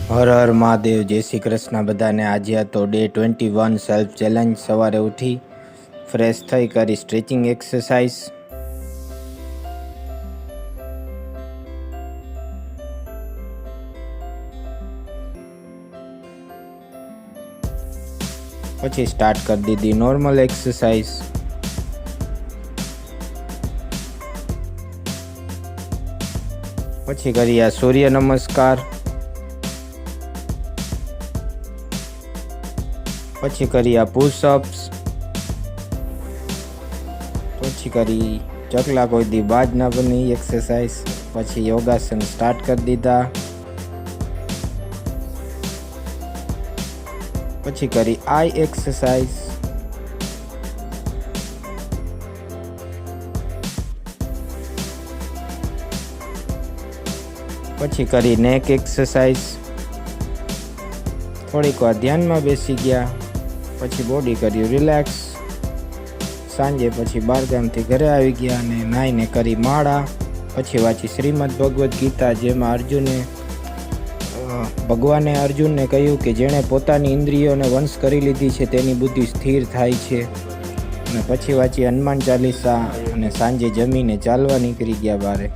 હર હર મહાદેવ, જય શ્રી કૃષ્ણ બધાને। આજે તો ડે 21 સેલ્ફ ચેલેન્જ। સવારે ઉઠી ફ્રેશ થઈ કરી સ્ટ્રેચિંગ એક્સરસાઇઝ, પછી સ્ટાર્ટ કરી દીધી નોર્મલ એક્સરસાઇઝ। પછી કર્યા સૂર્ય નમસ્કાર, પછી કર્યા પુશઅપ્સ, પછી કરી ચકલા કોઈ દી બાજ ના બની એક્સરસાઇઝ। પછી યોગાસન સ્ટાર્ટ કરી દીધા। પછી કરી આઈ એક્સરસાઇઝ, પછી કરી નેક એક્સરસાઇઝ। થોડીક વાર ધ્યાનમાં બેસી ગયા, પછી બોડી કર્યું રિલેક્સ। સાંજે પછી બારગામથી ઘરે આવી ગયા અને નાહીને કરી માળા। પછી વાંચી શ્રીમદ ભગવદ્ ગીતા, જેમાં ભગવાને અર્જુનને કહ્યું કે જેણે પોતાની ઇન્દ્રિયોને વંશ કરી લીધી છે તેની બુદ્ધિ સ્થિર થાય છે। અને પછી વાંચી હનુમાન ચાલીસા અને સાંજે જમીને ચાલવા નીકળી ગયા બારે।